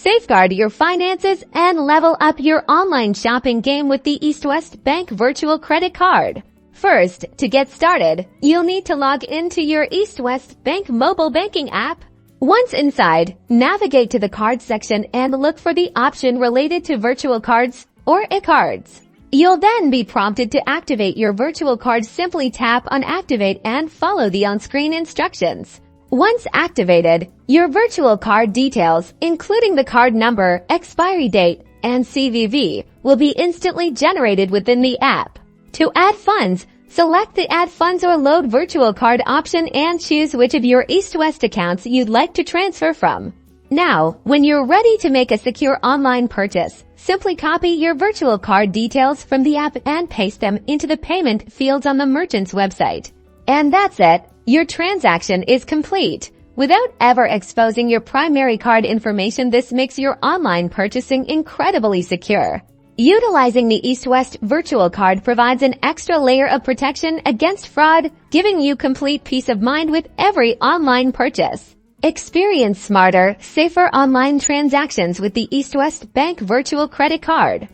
Safeguard your finances and level up your online shopping game with the EastWest Bank virtual credit card. First, to get started, you'll need to log into your EastWest Bank mobile banking app. Once inside, navigate to the cards section and look for the option related to virtual cards or e-cards. You'll then be prompted to activate your virtual card. Simply tap on Activate and follow the on-screen instructions. Once activated, your virtual card details, including the card number, expiry date, and CVV, will be instantly generated within the app. To add funds, select the Add Funds or Load Virtual Card option and choose which of your EastWest accounts you'd like to transfer from. Now, when you're ready to make a secure online purchase, simply copy your virtual card details from the app and paste them into the payment fields on the merchant's website. And that's it. Your transaction is complete. Without ever exposing your primary card information, this makes your online purchasing incredibly secure. Utilizing the EastWest virtual card provides an extra layer of protection against fraud, giving you complete peace of mind with every online purchase. Experience smarter, safer online transactions with the EastWest Bank virtual credit card.